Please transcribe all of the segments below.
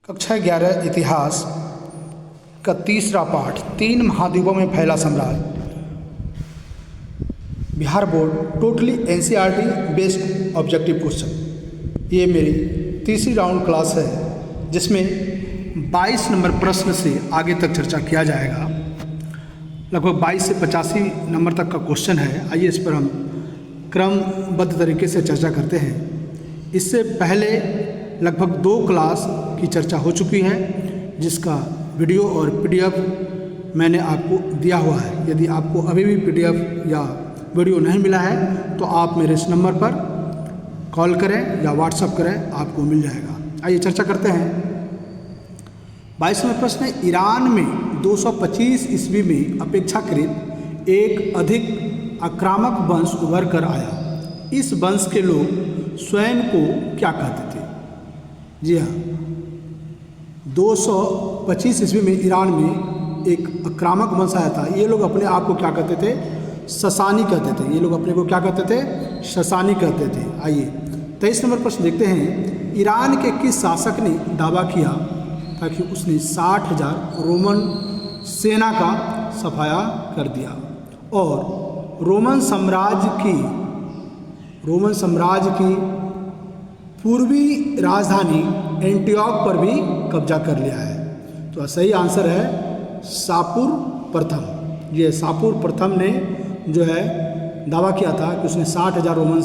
कक्षा 11 इतिहास का तीसरा पाठ 3 महाद्वीपों में फैला साम्राज्य। Bihar board totally NCERT based objective question. ये मेरी तीसरी राउंड क्लास है जिसमें 22 नंबर प्रश्न से आगे तक चर्चा किया जाएगा। लगभग 22 से 85 नंबर तक का क्वेश्चन है। आइए इस पर हम क्रमबद्ध तरीके से चर्चा करते हैं। इससे पहले लगभग 2 क्लास की चर्चा हो चुकी है जिसका वीडियो और पीडीएफ मैंने आपको दिया हुआ है। यदि आपको अभी भी पीडीएफ या वीडियो नहीं मिला है तो आप मेरे इस नंबर पर कॉल करें या व्हाट्सएप करें, आपको मिल जाएगा। आइए चर्चा करते हैं। 22वां प्रश्न है, ईरान में 225 ईस्वी में अपेक्षाकृत एक अधिक आक्रामक वंश उभर कर आया। इस वंश के लोग स्वयं को क्या कहते थे? जी हाँ, 225 ईस्वी में ईरान में एक आक्रामक वंश आया था। ये लोग अपने आप को क्या कहते थे? ससानी कहते थे। ये लोग अपने को क्या कहते थे? ससानी कहते थे। आइए 23 नंबर प्रश्न देखते हैं। ईरान के किस शासक ने दावा किया ताकि उसने 60,000 रोमन सेना का सफाया कर दिया और रोमन साम्राज्य की पूर्वी राजधानी एंटियोक पर भी कब्जा कर लिया है? तो सही आंसर है शापुर प्रथम। ये शापुर प्रथम ने जो है दावा किया था कि उसने 60,000 रोमन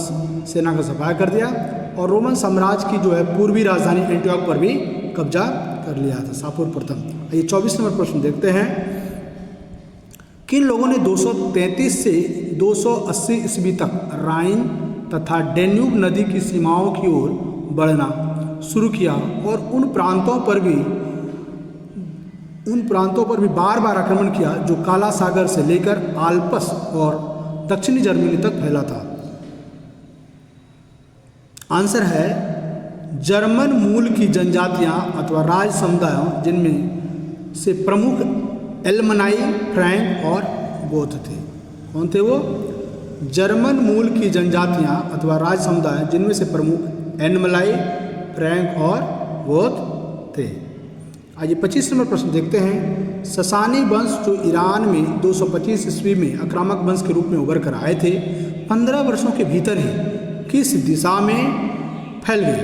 सेना का सफाया कर दिया और रोमन साम्राज्य की जो है पूर्वी राजधानी एंटियोक पर भी कब्जा कर लिया था, शापुर प्रथम। ये 24 नंबर प्रश्न देखते हैं। किन लोगों ने 233 से 280 ईस्वी तक राइन तथा डेन्यूब नदी की सीमाओं की ओर बढ़ना शुरू किया और उन प्रांतों पर भी बार बार आक्रमण किया जो काला सागर से लेकर आल्प्स और दक्षिणी जर्मनी तक फैला था? आंसर है जर्मन मूल की जनजातियां अथवा राज समुदायों जिनमें से प्रमुख एल्मनाई, फ्रैंक और गोथ थे। कौन थे वो? जर्मन मूल की जनजातियां अथवा राज समुदाय जिनमें से प्रमुख एल्मनाई, फ्रैंक और गोथ थे। आइए 25 नंबर प्रश्न देखते हैं। ससानी वंश जो ईरान में 225 ईस्वी में आक्रामक वंश के रूप में उभर कर आए थे, 15 वर्षों के भीतर ही किस दिशा में फैल गए?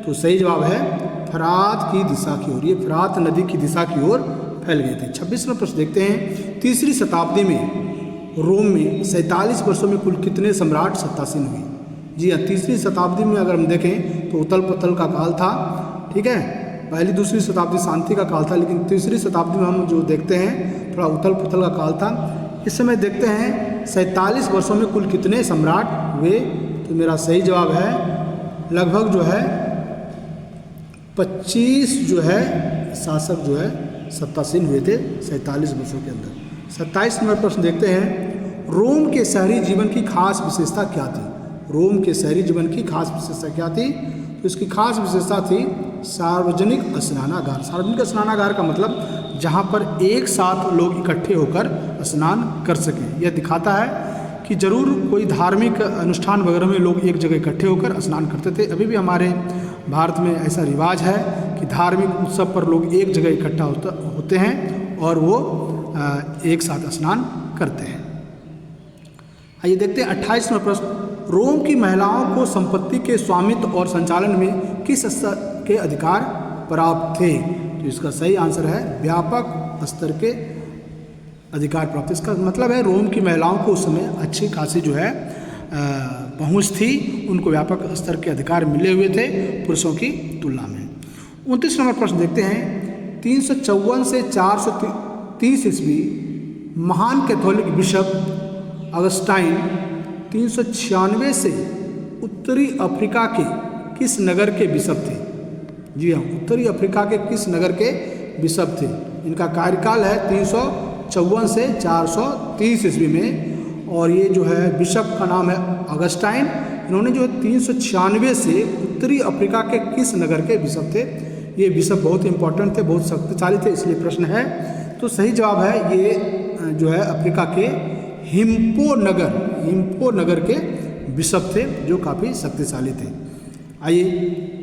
तो सही जवाब है फरात की दिशा की ओर। ये फरात नदी की दिशा की ओर फैल गए थे। 26 नंबर प्रश्न देखते हैं। तीसरी शताब्दी में रोम में 47 वर्षों में कुल कितने सम्राट सत्तासीन हुए? जी हाँ, तीसरी शताब्दी में अगर हम देखें तो उथल पुथल का काल था। ठीक है, पहली दूसरी शताब्दी शांति का काल था, लेकिन तीसरी शताब्दी में हम जो देखते हैं थोड़ा उथल पुथल का काल था। इस समय देखते हैं 47 वर्षों में कुल कितने सम्राट हुए? तो मेरा सही जवाब है लगभग जो है 25 जो है शासक जो है सत्तासीन हुए थे 47 वर्षों के अंदर। 27 नंबर प्रश्न देखते हैं। रोम के शहरी जीवन की खास विशेषता क्या थी? रोम के शहरी जीवन की खास विशेषता क्या थी? तो इसकी खास विशेषता थी सार्वजनिक स्नानागार। सार्वजनिक स्नानागार का मतलब जहाँ पर एक साथ लोग इकट्ठे होकर स्नान कर सकें। यह दिखाता है कि जरूर कोई धार्मिक अनुष्ठान वगैरह में लोग एक जगह इकट्ठे होकर स्नान करते थे। अभी भी हमारे भारत में ऐसा रिवाज है कि धार्मिक उत्सव पर लोग एक जगह इकट्ठा होते हैं और वो एक साथ स्नान करते हैं। आइए देखते हैं 28वां प्रश्न। रोम की महिलाओं को संपत्ति के स्वामित्व और संचालन में किस स्तर के अधिकार प्राप्त थे? तो इसका सही आंसर है व्यापक स्तर के अधिकार प्राप्त। इसका मतलब है रोम की महिलाओं को उस समय अच्छी खासी जो है पहुंच थी, उनको व्यापक स्तर के अधिकार मिले हुए थे पुरुषों की तुलना में। 29 नंबर प्रश्न देखते हैं। 354 से 430 ईस्वी महान कैथोलिक बिशप अगस्टाइन 396 से उत्तरी अफ्रीका के किस नगर के बिशप थे? जी हाँ, उत्तरी अफ्रीका के किस नगर के बिशप थे? इनका कार्यकाल है 354 से 430 ईस्वी में और ये जो है बिशप का नाम है अगस्टाइन। इन्होंने जो 396 से उत्तरी अफ्रीका के किस नगर के बिशप थे? ये बिशप बहुत इंपॉर्टेंट थे, बहुत शक्तिशाली थे, इसलिए प्रश्न है। तो सही जवाब है ये जो है अफ्रीका के हिम्पो नगर के बिशप थे जो काफ़ी शक्तिशाली थे। आइए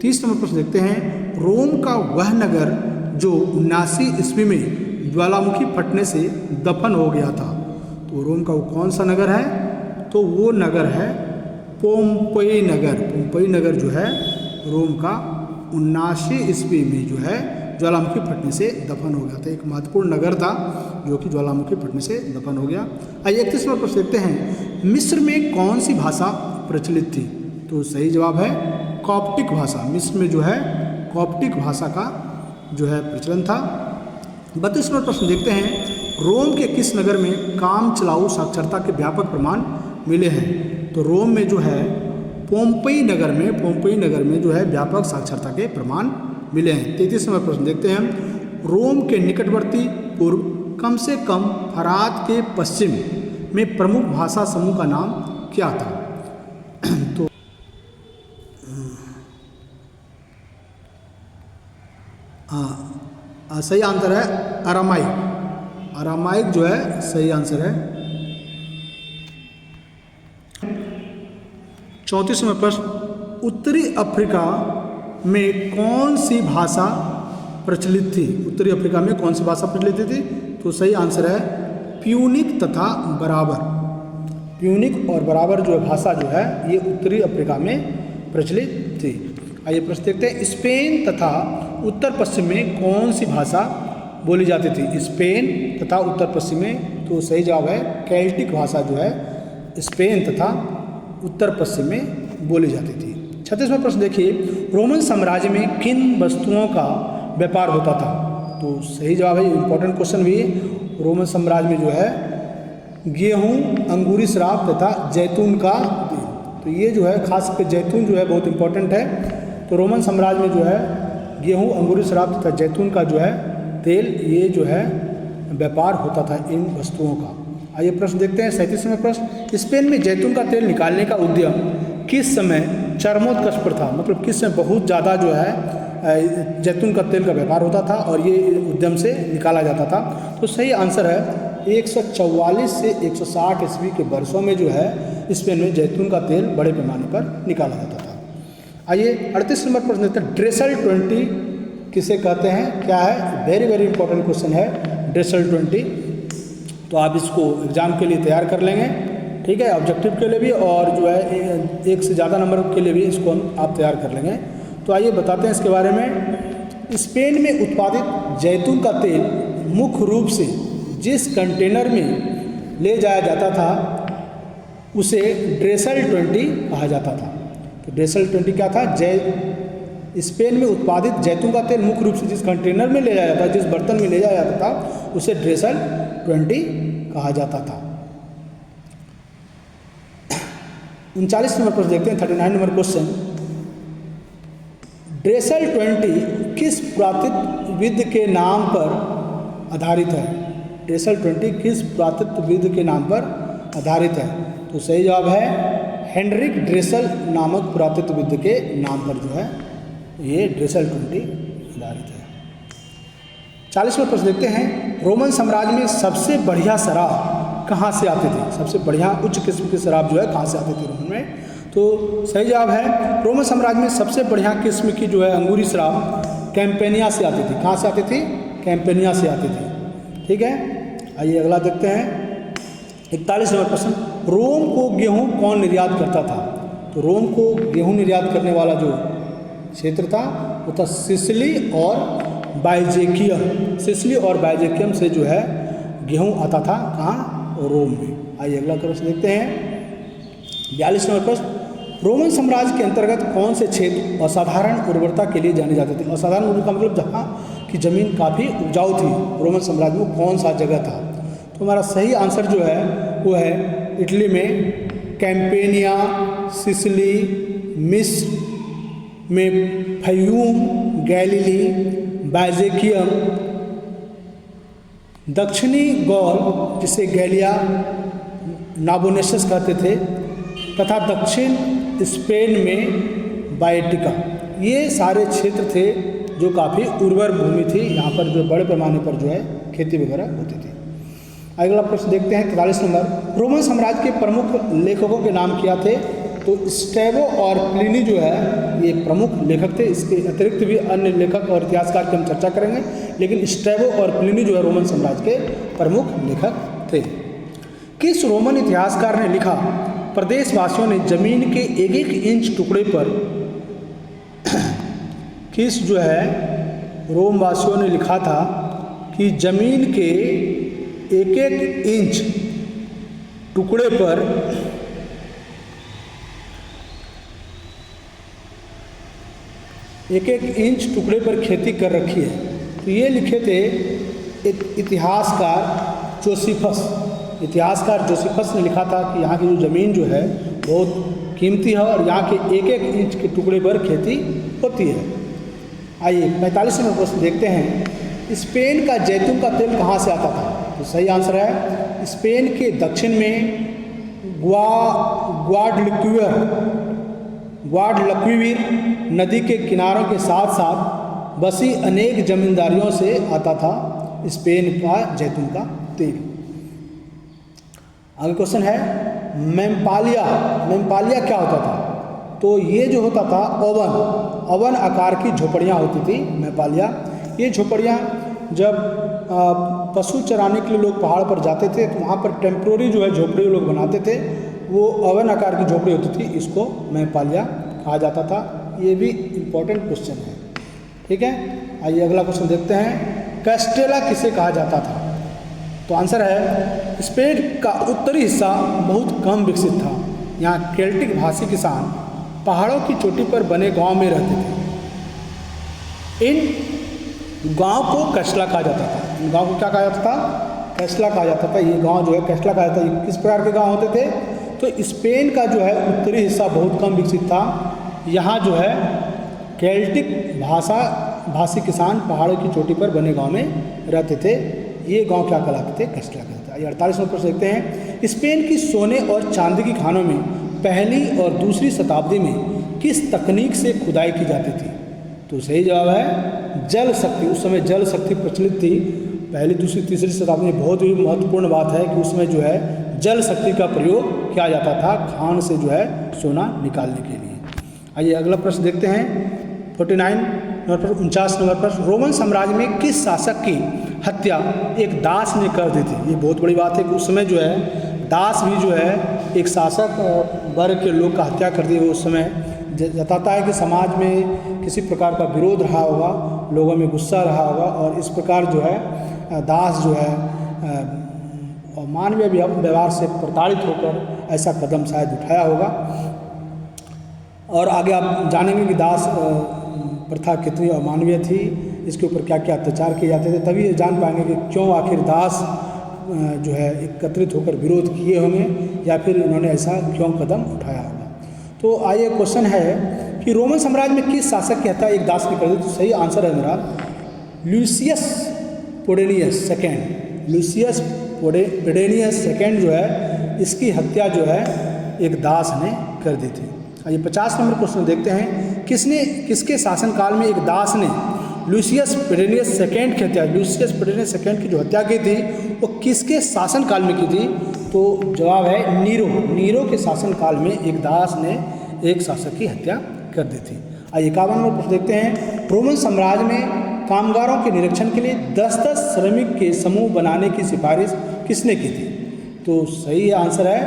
30 नंबर प्रश्न देखते हैं। रोम का वह नगर जो 79 ईस्वी में ज्वालामुखी फटने से दफन हो गया था, तो रोम का वो कौन सा नगर है? तो वो नगर है पोम्पई नगर। पोम्पई नगर जो है रोम का 79 ईस्वी में जो है ज्वालामुखी फटने से दफन हो गया था। एक महत्वपूर्ण नगर था जो कि ज्वालामुखी फटने से दफन हो गया। आइए 31 नंबर प्रश्न देखते हैं। मिस्र में कौन सी भाषा प्रचलित थी? तो सही जवाब है कॉप्टिक भाषा। मिस्र में जो है कॉप्टिक भाषा का जो है प्रचलन था। 32 नंबर प्रश्न देखते हैं। रोम के किस नगर में काम चलाऊ साक्षरता के व्यापक प्रमाण मिले हैं? तो रोम में जो है पोम्पई नगर में जो है व्यापक साक्षरता के प्रमाण मिले हैं। 33 नंबर प्रश्न देखते हैं। रोम के निकटवर्ती पूर्व कम से कम फरात के पश्चिम में प्रमुख भाषा समूह का नाम क्या था? तो सही आंसर है अरामाइक। अरामाइक जो है सही आंसर है। 34 नंबर प्रश्न। उत्तरी अफ्रीका में कौन सी भाषा प्रचलित थी? उत्तरी अफ्रीका में कौन सी भाषा प्रचलित थी? तो सही आंसर है प्यूनिक तथा बराबर। प्यूनिक और बराबर जो भाषा जो है ये उत्तरी अफ्रीका में प्रचलित थी। आइए प्रश्न देखते हैं। स्पेन तथा उत्तर पश्चिम में कौन सी भाषा बोली जाती थी? स्पेन तथा उत्तर पश्चिम में, तो सही जवाब है केल्टिक भाषा जो है स्पेन तथा उत्तर पश्चिम में बोली जाती थी। 36वां प्रश्न देखिए। रोमन साम्राज्य में किन वस्तुओं का व्यापार होता था? तो सही जवाब है, इंपॉर्टेंट क्वेश्चन भी। रोमन साम्राज्य में जो है गेहूं, अंगूरी शराब तथा जैतून का तेल, तो ये जो है खास कर जैतून जो है बहुत इंपॉर्टेंट है। तो रोमन साम्राज्य में जो है गेहूं, अंगूरी शराब तथा जैतून का जो है तेल, ये जो है व्यापार होता था इन वस्तुओं का। आइए प्रश्न देखते हैं। 37वां प्रश्न। स्पेन में जैतून का तेल निकालने का उद्यम किस समय चरमोत्कर्ष पर था? मतलब किस समय बहुत ज़्यादा जो है जैतून का तेल का व्यापार होता था और ये उद्यम से निकाला जाता था? तो सही आंसर है 144 से 160 ईस्वी के वर्षों में जो है स्पेन में जैतून का तेल बड़े पैमाने पर निकाला जाता था। आइए 38 नंबर प्रश्न देखते हैं। ड्रेसल 20 किसे कहते हैं? क्या है? वेरी वेरी इंपॉर्टेंट क्वेश्चन है ड्रेसल 20। तो आप इसको एग्जाम के लिए तैयार कर लेंगे, ठीक है, ऑब्जेक्टिव के लिए भी और जो है एक से ज़्यादा नंबर के लिए भी इसको आप तैयार कर लेंगे। तो आइए बताते हैं इसके बारे में। स्पेन में उत्पादित जैतून का तेल मुख्य रूप से जिस कंटेनर में ले जाया जाता था उसे ड्रेसल 20 कहा जाता था। तो ड्रेसल 20 क्या था? स्पेन में उत्पादित जैतून का तेल मुख्य रूप से जिस कंटेनर में ले जाया जाता था, जिस बर्तन में ले जाया जाता था उसे ड्रेसल 20 कहा जाता था। 39 नंबर प्रश्न देखते हैं। 39 नंबर क्वेश्चन। ड्रेसल 20 किस पुरातत्वविद के नाम पर आधारित है? ड्रेसल 20 किस पुरातत्वविद के नाम पर आधारित है? तो सही जवाब है हेनरिक ड्रेसल नामक पुरातत्वविद के नाम पर जो है ये ड्रेसल 20 आधारित है। 40वां प्रश्न देखते हैं। रोमन साम्राज्य में सबसे बढ़िया शराब कहाँ से आती थी? सबसे बढ़िया उच्च किस्म की शराब जो है कहाँ से आती थी रोमन में? तो सही जवाब है रोमन साम्राज्य में सबसे बढ़िया किस्म की जो है अंगूरी शराब कैंपेनिया से आती थी। कहाँ से आती थी? कैंपेनिया से आती थी, ठीक है। आइए अगला देखते हैं। 41 नंबर प्रश्न। रोम को गेहूँ कौन निर्यात करता था? तो रोम को गेहूँ निर्यात करने वाला जो क्षेत्र था वो था सिसिली और बाइजेकियम। सिसिली और बाइजेकियम से जो है गेहूँ आता था कहाँ? रोम में। आइए अगला प्रश्न देखते हैं। 42 नंबर प्रश्न। रोमन साम्राज्य के अंतर्गत कौन से क्षेत्र असाधारण उर्वरता के लिए जाने जाते थे? असाधारण उर्वरता मतलब जहाँ की जमीन काफ़ी उपजाऊ थी रोमन साम्राज्य में, कौन सा जगह था? तो हमारा सही आंसर जो है वो है इटली में कैंपेनिया, सिसिली, मिस्र में फयूम, गैलीली, बाइजेकियम, दक्षिणी गौल जिसे गैलिया नाबोनेसस कहते थे, तथा दक्षिण स्पेन में बाएटिका। ये सारे क्षेत्र थे जो काफ़ी उर्वर भूमि थी, यहाँ पर जो बड़े पैमाने पर जो है खेती वगैरह होती थी। अगला प्रश्न देखते हैं 43 नंबर। रोमन साम्राज्य के प्रमुख लेखकों के नाम क्या थे? तो स्ट्रैबो और प्लिनी जो है ये प्रमुख लेखक थे। इसके अतिरिक्त भी अन्य लेखक और इतिहासकार की हम चर्चा करेंगे, लेकिन स्ट्रैबो और प्लिनी जो है रोमन साम्राज्य के प्रमुख लेखक थे। किस रोमन इतिहासकार ने लिखा, प्रदेशवासियों ने जमीन के एक एक इंच टुकड़े पर किस जो है रोमवासियों ने लिखा था कि जमीन के एक एक इंच टुकड़े पर एक एक इंच टुकड़े पर खेती कर रखी है। तो ये लिखे थे एक इतिहासकार जोसिफस। इतिहासकार जोसिफस ने लिखा था कि यहाँ की जो ज़मीन जो है बहुत कीमती है और यहाँ के एक एक इंच के टुकड़े पर खेती होती है। आइए 45 नंबर प्रश्न देखते हैं। स्पेन का जैतून का तेल कहाँ से आता था? तो सही आंसर है स्पेन के दक्षिण में ग्वाडलक्विविर नदी के किनारों के साथ साथ बसी अनेक जमींदारियों से आता था स्पेन का जैतून का तेल। आगे क्वेश्चन है मेम्पालिया क्या होता था? तो ये जो होता था ओवन आकार की झोपड़ियाँ होती थी मेम्पालिया। ये झोपड़ियाँ जब पशु चराने के लिए लोग पहाड़ पर जाते थे तो वहाँ पर टेम्प्रोरी जो है झोपड़ी लोग बनाते थे, वो ओवन आकार की झोपड़ी होती थी, इसको मेम्पालिया कहा जाता था। ये भी इम्पोर्टेंट क्वेश्चन है, ठीक है। आइए अगला क्वेश्चन देखते हैं। कैस्टेला किसे कहा जाता था? तो आंसर है स्पेन का उत्तरी हिस्सा बहुत कम विकसित था। यहाँ केल्टिक भाषी किसान पहाड़ों की चोटी पर बने गांव में रहते थे। इन गांव को कैस्टला कहा जाता था। इन गांव को क्या कहा जाता था? कैस्टला कहा जाता था। ये गांव जो है कैस्टला कहा जाता है। किस प्रकार के गांव होते थे? तो स्पेन का जो है उत्तरी हिस्सा बहुत कम विकसित था। यहाँ जो है केल्टिक भाषी किसान पहाड़ों की चोटी पर बने गांव में रहते थे। ये गांव क्या कहलाते थे? कैस्टला कहलाते थे। 48 नंबर प्रश्न देखते हैं। स्पेन की सोने और चांदी की खानों में पहली और दूसरी शताब्दी में किस तकनीक से खुदाई की जाती थी? तो सही जवाब है जल शक्ति। उस समय जल शक्ति प्रचलित थी। पहली, दूसरी, तीसरी शताब्दी में बहुत ही महत्वपूर्ण बात है कि उसमें जो है जल शक्ति का प्रयोग किया जाता था खान से जो है सोना निकालने के लिए। आइए अगला प्रश्न देखते हैं। 49 नंबर पर 49 नंबर पर रोमन साम्राज्य में किस शासक की हत्या एक दास ने कर दी थी? ये बहुत बड़ी बात है कि उस समय जो है दास भी जो है एक शासक वर्ग के लोग का हत्या कर दिए। उस समय जताता है कि समाज में किसी प्रकार का विरोध रहा होगा, लोगों में गुस्सा रहा होगा और इस प्रकार जो है दास जो है मानवीय व्यवहार से प्रताड़ित होकर ऐसा कदम शायद उठाया होगा। और आगे आप जानेंगे कि दास प्रथा कितनी अमानवीय थी, इसके ऊपर क्या क्या अत्याचार किए जाते थे, तभी ये जान पाएंगे कि क्यों आखिर दास जो है एकत्रित होकर विरोध किए होंगे या फिर इन्होंने ऐसा क्यों कदम उठाया होगा। तो आइए क्वेश्चन है कि रोमन साम्राज्य में किस शासक की हत्या एक दास ने कर दी? तो सही आंसर है मेरा लुसियस पोडेनियस सेकेंड। लुसियस पोडेनियस सेकेंड जो है इसकी हत्या जो है एक दास ने कर दी थी। आइए 50 नंबर क्वेश्चन देखते हैं। किसके शासनकाल में एक दास ने लुसियस पोडेनियस सेकेंड की हत्या? लुसियस पोडेनियस सेकेंड की जो हत्या की थी वो किसके शासनकाल में की थी? तो जवाब है नीरो के शासनकाल में एक दास ने एक शासक की हत्या कर दी थी। आइए 51 नंबर प्रश्न देखते हैं। रोमन साम्राज्य में कामगारों के निरीक्षण के लिए 10-10 श्रमिक के समूह बनाने की सिफारिश किसने की थी? तो सही आंसर है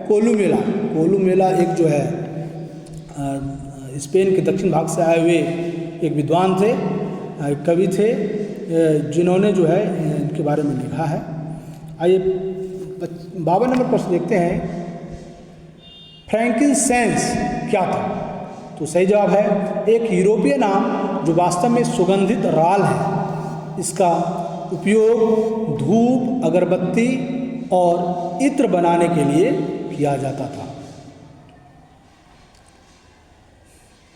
कोलुमेला एक जो है स्पेन के दक्षिण भाग से आए हुए एक विद्वान थे, कवि थे, जिन्होंने जो है इनके बारे में लिखा है। आइए 52 नंबर प्रश्न देखते हैं। फ्रैंकिनसेंस क्या था? तो सही जवाब है एक यूरोपीय नाम जो वास्तव में सुगंधित राल है। इसका उपयोग धूप, अगरबत्ती और इत्र बनाने के लिए किया जाता था।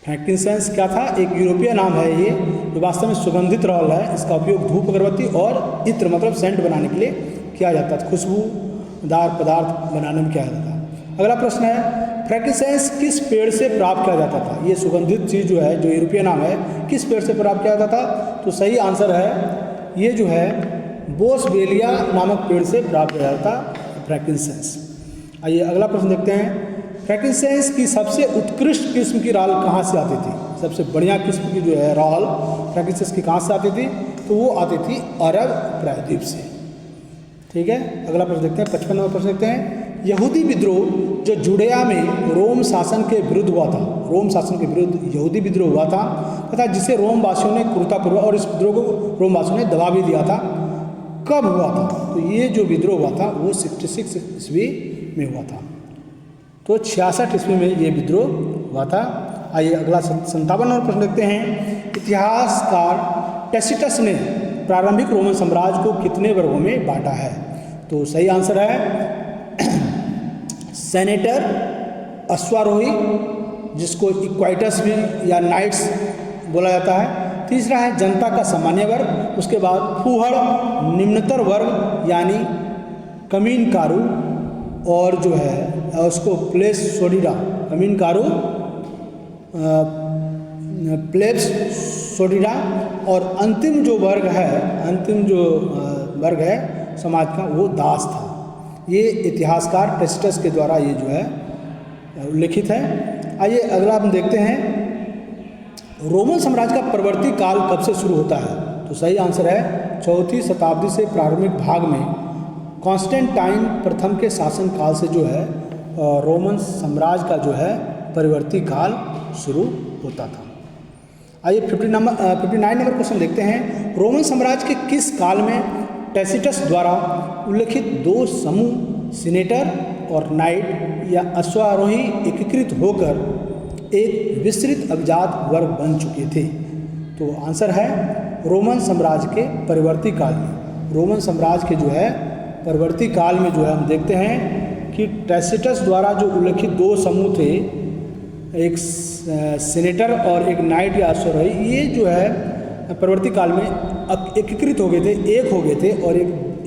फ्रैंकिनसेंस क्या था? एक यूरोपीय नाम है ये जो वास्तव में सुगंधित राल है। इसका उपयोग धूप, अगरबत्ती और इत्र मतलब सेंट बनाने के लिए किया जाता था, खुशबूदार पदार्थ बनाने में किया जाता था। अगला प्रश्न है फ्रैंकिनसेंस किस पेड़ से प्राप्त किया जाता था? ये सुगंधित चीज़ जो है जो यूरोपीय नाम है किस पेड़ से प्राप्त किया जाता था? तो सही आंसर है ये जो है बोसवेलिया नामक पेड़ से प्राप्त किया जाता था फ्रैंकिनसेंस। आइए अगला प्रश्न देखते हैं। फ्रैंकिनसेंस की सबसे उत्कृष्ट किस्म की राल कहाँ से आती थी? सबसे बढ़िया किस्म की जो है राल फ्रैंकिनसेंस की कहाँ से आती थी? तो वो आती थी अरब प्रायद्वीप से। ठीक है, अगला प्रश्न देखते हैं, 55 नंबर प्रश्न देखते हैं। यहूदी विद्रोह जो जुड़ेया में रोम शासन के विरुद्ध हुआ था, रोम शासन के विरुद्ध यहूदी विद्रोह हुआ था तथा जिसे रोम वासियों ने क्रूरतापूर्वक, और इस विद्रोह को रोम वासियों ने दबा भी दिया था, कब हुआ था? तो ये जो विद्रोह हुआ था वो 66 ईस्वी में हुआ था। तो 66 ईस्वी में ये विद्रोह हुआ था। आइए अगला 57 नंबर प्रश्न देखते हैं। इतिहासकार टैसिटस ने प्रारंभिक रोमन साम्राज्य को कितने वर्गों में बांटा है? तो सही आंसर है सेनेटर, अश्वारोही जिसको इक्वाइटस भी या नाइट्स बोला जाता है। तीसरा है जनता का सामान्य वर्ग, उसके बाद फूहड़ निम्नतर वर्ग यानी कमीनकारू, और जो है उसको प्लेस सोडिडा, कमीनकारू, प्लेब्स सोडिडा, और अंतिम जो वर्ग है समाज का वो दास था। ये इतिहासकार टैसिटस के द्वारा ये जो है उल्लिखित है। आइए अगला हम देखते हैं, रोमन साम्राज्य का परवर्ती काल कब से शुरू होता है? तो सही आंसर है 4वीं शताब्दी से प्रारंभिक भाग में कॉन्स्टेंटाइन प्रथम के शासन काल से जो है रोमन साम्राज्य का जो है परवर्ती काल शुरू होता था। आइए 59 नंबर क्वेश्चन देखते हैं। रोमन साम्राज्य के किस काल में टैसिटस द्वारा उल्लिखित दो समूह सीनेटर और नाइट या अश्वारोही एकीकृत होकर एक विस्तृत अभिजात वर्ग बन चुके थे? तो आंसर है रोमन साम्राज्य के परवर्ती काल में। रोमन साम्राज्य के जो है परवर्ती काल में जो है हम देखते हैं कि टैसिटस द्वारा जो उल्लिखित दो समूह थे, एक सीनेटर और एक नाइट या अश्वारोही, ये जो है परवर्ती काल में एकीकृत हो गए थे, एक हो गए थे, और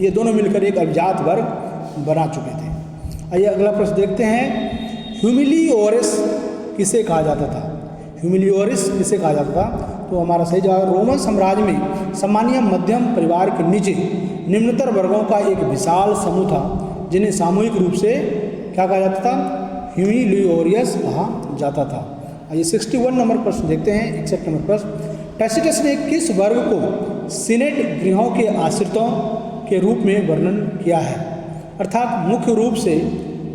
ये दोनों मिलकर एक अभिजात वर्ग बना चुके थे। आइए अगला प्रश्न देखते हैं। ह्यूमिलियोरिस किसे कहा जाता था? ह्यूमिलियोरिस किसे कहा जाता था? तो हमारा सही जवाब रोमन साम्राज्य में सामान्य मध्यम परिवार के नीचे निम्नतर वर्गों का एक विशाल समूह था जिन्हें सामूहिक रूप से क्या कहा जाता था? ह्यूमिलियोरियस कहा जाता था। आइए 61 नंबर प्रश्न देखते हैं। 61 नंबर प्रश्न, टैसिटस ने किस वर्ग को सीनेट गृहों के आश्रितों के रूप में वर्णन किया है? अर्थात मुख्य रूप से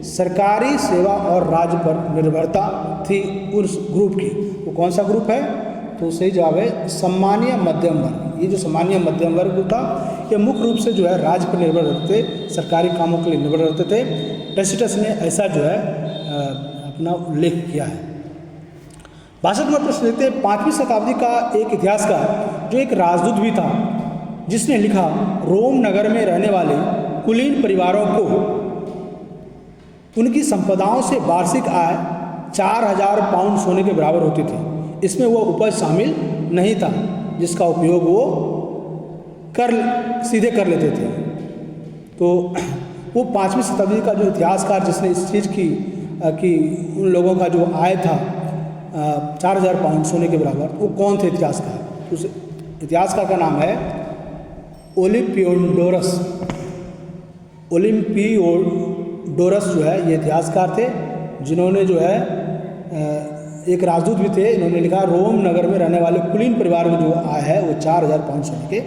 सरकारी सेवा और राज्य पर निर्भरता थी उस ग्रुप की। वो कौन सा ग्रुप है? तो सही जवाब है सामान्य मध्यम वर्ग। ये जो सामान्य मध्यम वर्ग था ये मुख्य रूप से जो है राज्य पर निर्भर रहते थे, सरकारी कामों के लिए निर्भर रहते थे। टैसिटस ने ऐसा जो है अपना उल्लेख किया है। 62 नंबर प्रश्न देखते हैं। 5वीं शताब्दी का एक इतिहासकार जो एक राजदूत भी था जिसने लिखा, रोम नगर में रहने वाले कुलीन परिवारों को उनकी संपदाओं से वार्षिक आय 4000 पाउंड सोने के बराबर होती थी। इसमें वो उपज शामिल नहीं था जिसका उपयोग वो सीधे कर लेते थे। तो वो 5वीं शताब्दी का जो इतिहासकार जिसने इस चीज़ की कि उन लोगों का जो आय था 4000 पाउंड सोने के बराबर, वो कौन थे इतिहासकार? उस इतिहासकार का नाम है ओलिम्पियोडोरस। ओलिम्पियोडोरस जो है ये इतिहासकार थे जिन्होंने जो है एक राजदूत भी थे। इन्होंने लिखा, रोम नगर में रहने वाले कुलीन परिवार में जो आय है वो 4000 पाउंड सोने के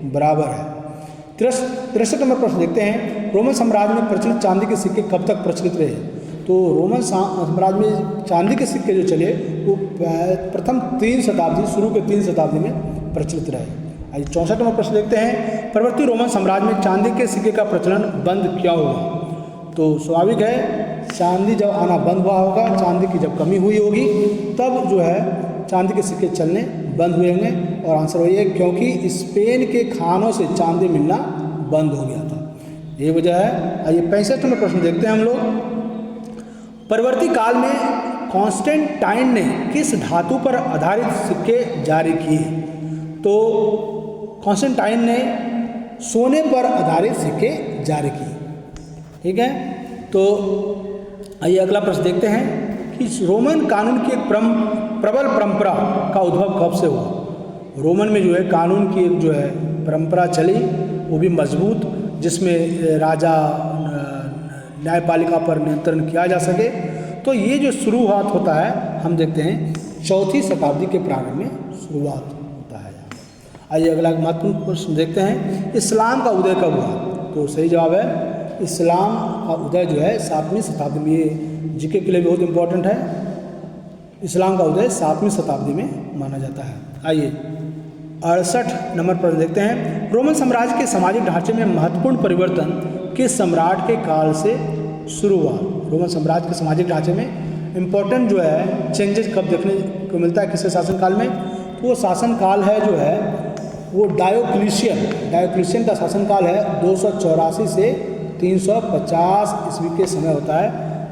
बराबर है। 63 नंबर प्रश्न देखते हैं। रोमन साम्राज्य में प्रचलित चांदी के सिक्के कब तक प्रचलित रहे? तो रोमन साम्राज्य में चांदी के सिक्के जो चले वो प्रथम 3 शताब्दी, शुरू के 3 शताब्दी में प्रचलित रहे। आइए 64 नंबर प्रश्न देखते हैं। परवर्ती रोमन साम्राज्य में चांदी के सिक्के का प्रचलन बंद क्यों हुआ? तो स्वाभाविक है, चांदी जब आना बंद हुआ होगा, चांदी की जब कमी हुई होगी, तब जो है चांदी के सिक्के चलने बंद हुए होंगे। और आंसर वही है क्योंकि स्पेन के खानों से चांदी मिलना बंद हो गया था, ये वजह है। आइए 65 नंबर प्रश्न देखते हैं हम लोग। परवर्ती काल में कॉन्स्टेंटाइन ने किस धातु पर आधारित सिक्के जारी किए? तो कॉन्स्टेंटाइन ने सोने पर आधारित सिक्के जारी किए। ठीक है, तो आइए अगला प्रश्न देखते हैं कि रोमन कानून की एक प्रबल परंपरा का उद्भव कब से हुआ? रोमन में जो है कानून की एक जो है परंपरा चली, वो भी मजबूत, जिसमें राजा न्यायपालिका पर नियंत्रण किया जा सके। तो तो ये जो शुरुआत होता है हम देखते हैं 4वीं शताब्दी के प्रारंभ में शुरुआत होता है। आइए अगला महत्वपूर्ण प्रश्न देखते हैं, इस्लाम का उदय कब हुआ? तो सही जवाब है इस्लाम का उदय जो है 7वीं शताब्दी में। ये जीके के लिए बहुत इंपॉर्टेंट है। इस्लाम का उदय 7वीं शताब्दी में माना जाता है। आइए 68 नंबर पर देखते हैं, रोमन साम्राज्य के सामाजिक ढांचे में महत्वपूर्ण परिवर्तन किस सम्राट के काल से शुरू हुआ? रोमन साम्राज्य के सामाजिक ढांचे में इम्पोर्टेंट जो है चेंजेस कब देखने को मिलता है, किसके शासनकाल में? तो वो शासनकाल है जो है वो डायोक्लिशियन का शासनकाल है 284 से 350 ईस्वी के समय होता है,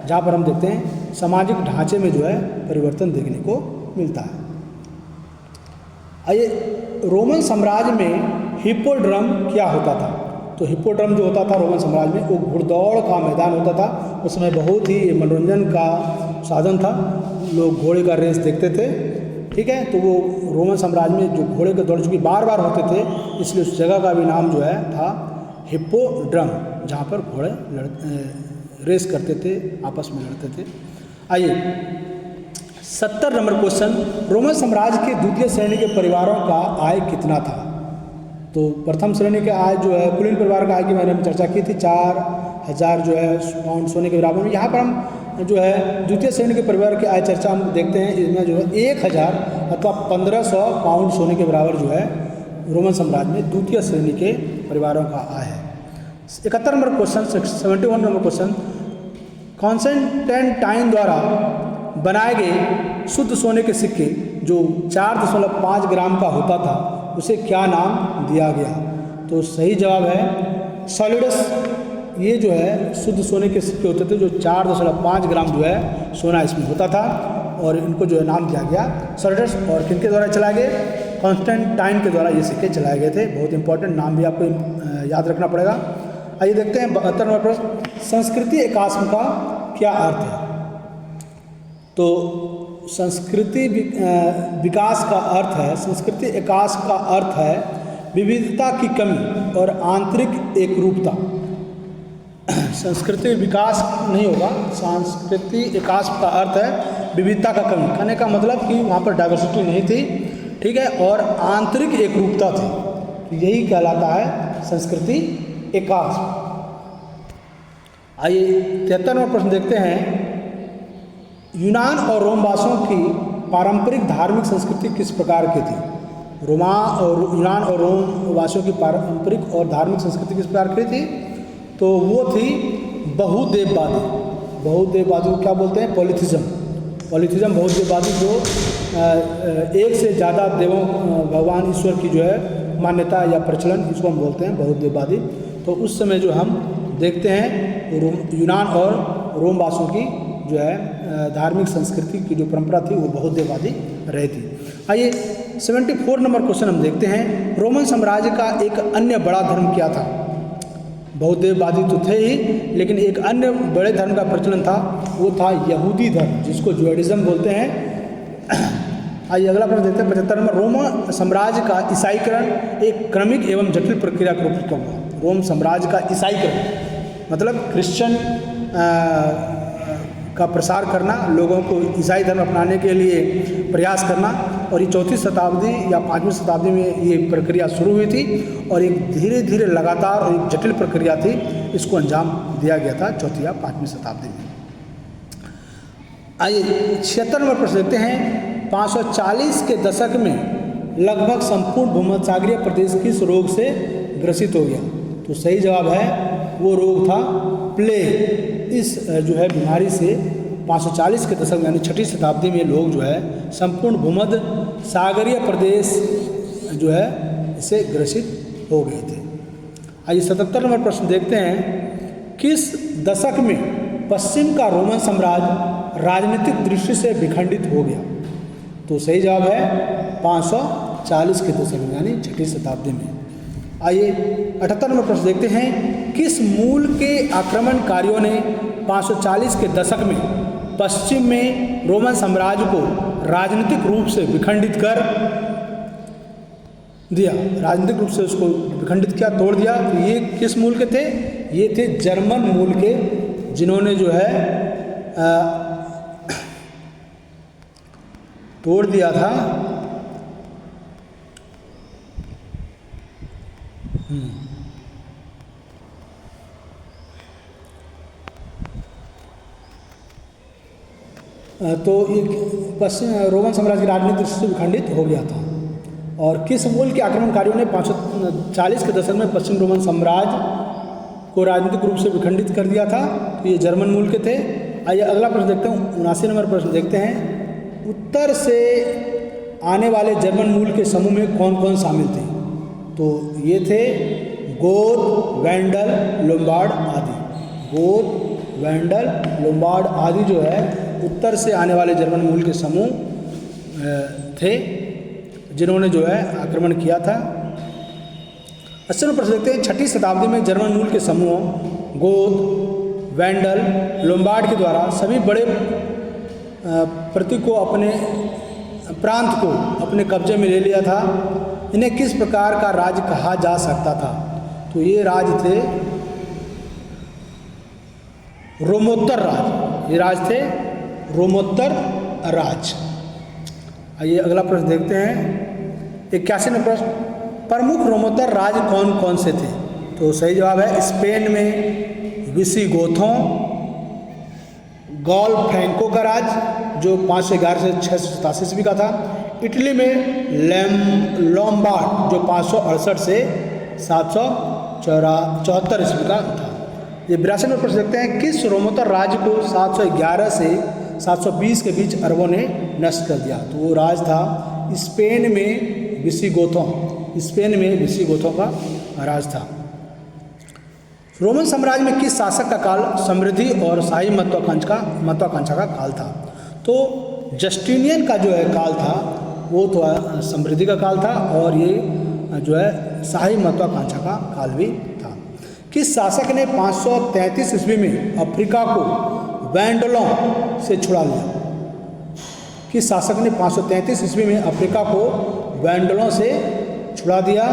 जहाँ पर हम देखते हैं सामाजिक ढांचे में जो है परिवर्तन देखने को मिलता है। आइए रोमन साम्राज्य में हिप्पोड्रम क्या होता था? तो हिप्पोड्रम जो होता था रोमन साम्राज्य में वो घुड़दौड़ का मैदान होता था। उस समय बहुत ही मनोरंजन का साधन था, लोग घोड़े का रेस देखते थे। ठीक है, तो वो रोमन साम्राज्य में जो घोड़े के दौड़ चूँकि बार बार होते थे, इसलिए उस जगह का भी नाम जो है था हिप्पोड्रम, जहाँ पर घोड़े रेस करते थे, आपस में लड़ते थे। आइए 70 नंबर क्वेश्चन, रोमन साम्राज्य के द्वितीय श्रेणी के परिवारों का आय कितना था? तो प्रथम श्रेणी के आय जो है कुलीन परिवार का आय की मैंने चर्चा की थी 4000 जो है पाउंड सोने के बराबर में। यहाँ पर हम जो है द्वितीय श्रेणी के परिवार की आय चर्चा हम देखते हैं, इसमें जो है 1000 अथवा 1500 पाउंड सोने के बराबर जो है रोमन साम्राज्य में द्वितीय श्रेणी के परिवारों का आय है। 71 number question, 71 number question, Constantine द्वारा बनाए गए शुद्ध सोने के सिक्के जो 4.5 ग्राम का होता था उसे क्या नाम दिया गया? तो सही जवाब है सॉलिडस। ये जो है शुद्ध सोने के सिक्के होते थे जो 4.5 ग्राम जो है सोना इसमें होता था, और इनको जो है नाम दिया गया सॉलिडस। और किनके द्वारा चलाए गए? कॉन्स्टेंटाइन के द्वारा ये सिक्के चलाए गए थे। बहुत इंपॉर्टेंट नाम भी आपको याद रखना पड़ेगा। आइए देखते हैं 72 नंबर प्रश्न, संस्कृति एकात्म का क्या अर्थ है? तो संस्कृति विकास का अर्थ है, संस्कृति एकात्म का अर्थ है विविधता की कमी और आंतरिक एकरूपता। संस्कृति विकास नहीं होगा, संस्कृति एकात्म का अर्थ है विविधता का कमी। कहने का मतलब कि वहाँ पर डाइवर्सिटी नहीं थी, ठीक है, और आंतरिक एकरूपता थी, तो यही कहलाता है संस्कृति एकात्म। आइए 73 नंबर प्रश्न देखते हैं, यूनान और रोमवासियों की पारंपरिक धार्मिक संस्कृति किस प्रकार की थी? यूनान और रोमवासियों की पारंपरिक और धार्मिक संस्कृति किस प्रकार की थी? तो वो थी बहुदेववादी। बहुदेववादी को क्या बोलते हैं? पॉलीथिज्म। बहुदेववादी जो एक से ज़्यादा देवों भगवान ईश्वर की जो है मान्यता या प्रचलन, इसको हम बोलते हैं बहुदेववादी। तो उस समय जो हम देखते हैं यूनान और रोमवासियों की जो है धार्मिक संस्कृति की जो परंपरा थी वो बहुदेववादी रही थी। आइए 74 नंबर क्वेश्चन हम देखते हैं, रोमन साम्राज्य का एक अन्य बड़ा धर्म क्या था? बहुदेववादी तो थे ही, लेकिन एक अन्य बड़े धर्म का प्रचलन था, वो था यहूदी धर्म, जिसको जुडाइज्म बोलते हैं। आइए अगला प्रश्न देखते हैं 75 नंबर, रोमन साम्राज्य का ईसाईकरण एक क्रमिक एवं जटिल प्रक्रिया के रूप में कब हुआ? रोम साम्राज्य का ईसाईकरण मतलब क्रिश्चियन का प्रसार करना, लोगों को ईसाई धर्म अपनाने के लिए प्रयास करना, और ये 4वीं शताब्दी या 5वीं शताब्दी में ये प्रक्रिया शुरू हुई थी, और एक धीरे धीरे लगातार और एक जटिल प्रक्रिया थी, इसको अंजाम दिया गया था 4वीं या 5वीं शताब्दी में। आइए 76 नंबर प्रश्न देखते हैं, 540 के दशक में लगभग संपूर्ण भूमध्यसागरीय प्रदेश किस रोग से ग्रसित हो गया? तो सही जवाब है वो रोग था प्लेग। इस जो है बीमारी से 540 के दशक यानी 6वीं शताब्दी में लोग जो है संपूर्ण भूमध्य सागरीय प्रदेश जो है इससे ग्रसित हो गए थे। आइए 77 नंबर प्रश्न देखते हैं, किस दशक में पश्चिम का रोमन साम्राज्य राजनीतिक दृष्टि से विखंडित हो गया? तो सही जवाब है 540 के दशक में यानी 6वीं शताब्दी में। आइए 78 नंबर प्रश्न देखते हैं, किस मूल के आक्रमणकारियों ने 540 के दशक में पश्चिम में रोमन साम्राज्य को राजनीतिक रूप से विखंडित कर दिया? राजनीतिक रूप से उसको विखंडित किया, तोड़ दिया। तो ये किस मूल के थे? ये थे जर्मन मूल के, जिन्होंने जो है तोड़ दिया था। तो ये पश्चिम रोमन साम्राज्य की राजनीति से विखंडित हो गया था। और किस मूल के आक्रमणकारियों ने 540 के दशक में पश्चिम रोमन साम्राज्य को राजनीतिक रूप से विखंडित कर दिया था? तो ये जर्मन मूल के थे। आइए अगला प्रश्न देखते हैं, 79 नंबर प्रश्न देखते हैं। उत्तर से आने वाले जर्मन मूल के समूह में कौन कौन शामिल थे? तो ये थे गोथ, वेंडल, लोम्बार्ड आदि। गोथ, वेंडल, लोम्बार्ड आदि जो है उत्तर से आने वाले जर्मन मूल के समूह थे, जिन्होंने जो है आक्रमण किया था। 80 नंबर प्रश्न देखते हैं। 6ठी शताब्दी में जर्मन मूल के समूह गोथ, वेंडल, लोम्बार्ड के द्वारा सभी बड़े प्रांत को अपने कब्जे में ले लिया था। इन्हें किस प्रकार का राज्य कहा जा सकता था? तो ये राज्य थे रोमोत्तर राज। ये राज थे रोमोत्तर राज। आइए अगला प्रश्न देखते हैं। 81 नंबर प्रश्न, प्रमुख रोमोत्तर राज्य कौन कौन से थे? तो सही जवाब है स्पेन में विसिगोथों, गॉल फ्रैंको का राज जो 511 से 687 ईस्वी का था। इटली में लोम्बार्ड जो 568 से 774 ईस्वी का था। ये 82 नंबर प्रश्न देखते हैं। किस रोमोत्तर राज्य को 711 से 720 के बीच अरबों ने नष्ट कर दिया? तो वो राज था स्पेन में विसिगोथों। स्पेन में विसिगोथों का राज था। रोमन साम्राज्य में किस शासक का काल समृद्धि और शाही महत्वाकांक्षा का काल था? तो जस्टिनियन का जो है काल था वो तो समृद्धि का काल था, और ये जो है शाही महत्वाकांक्षा का काल भी था। किस शासक ने 533 ईस्वी में अफ्रीका को वैंडलों से छुड़ा लिया? किस शासक ने 533 ईस्वी में अफ्रीका को वैंडलों से छुड़ा दिया?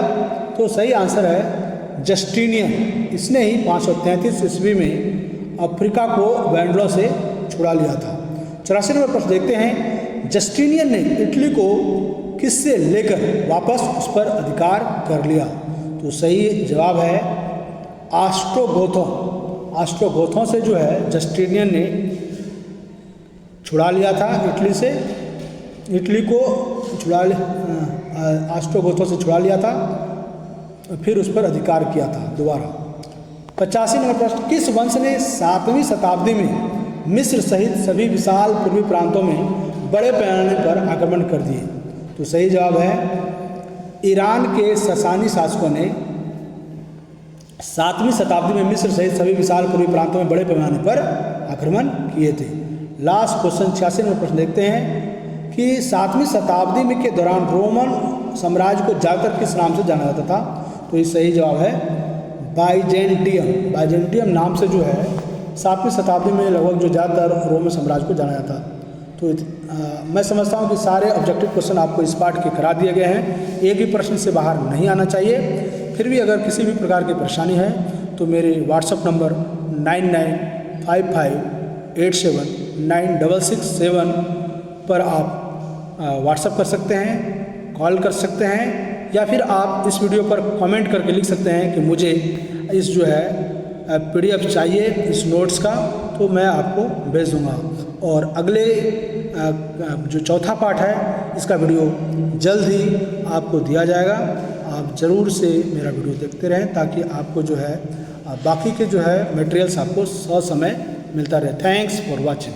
तो सही आंसर है जस्टिनियन। इसने ही 533 ईस्वी में अफ्रीका को वैंडलों से छुड़ा लिया था। 84 नंबर प्रश्न देखते हैं। जस्टिनियन ने इटली को किससे लेकर वापस उस पर अधिकार कर लिया? तो सही जवाब है ऑस्ट्रोगोथों। ऑस्ट्रोगोथों से जो है जस्टिनियन ने छुड़ा लिया था इटली से। इटली को ऑस्ट्रोगोथों से छुड़ा लिया था, फिर उस पर अधिकार किया था दोबारा। 85 नंबर प्रश्न, किस वंश ने 7वीं शताब्दी में मिस्र सहित सभी विशाल पूर्वी प्रांतों में बड़े पैमाने पर आक्रमण कर दिए? तो सही जवाब है ईरान के ससानी शासकों ने 7वीं शताब्दी में मिस्र सहित सभी विशाल पूर्वी प्रांतों में बड़े पैमाने पर आक्रमण किए थे। लास्ट क्वेश्चन 86 नंबर प्रश्न देखते हैं कि 7वीं शताब्दी में के दौरान रोमन साम्राज्य को ज़्यादातर किस नाम से जाना जाता था? तो ये सही जवाब है बाइजेंटियम। बाइजेंटियम नाम से जो है 7वीं शताब्दी में लगभग जो ज़्यादातर रोमन साम्राज्य को जाना जाता। तो मैं समझता हूँ कि सारे ऑब्जेक्टिव क्वेश्चन आपको इस पार्ट के करा दिए गए हैं। एक भी प्रश्न से बाहर नहीं आना चाहिए। फिर भी अगर किसी भी प्रकार की परेशानी है तो मेरे व्हाट्सएप नंबर 9955879667 पर आप व्हाट्सएप कर सकते हैं, कॉल कर सकते हैं, या फिर आप इस वीडियो पर कमेंट करके लिख सकते हैं कि मुझे इस जो है PDF चाहिए इस नोट्स का, तो मैं आपको भेज दूँगा। और अगले जो चौथा पार्ट है इसका वीडियो जल्द ही आपको दिया जाएगा। आप ज़रूर से मेरा वीडियो देखते रहें ताकि आपको जो है बाकी के जो है मटेरियल्स आपको ससमय मिलता रहे। Thanks for watching.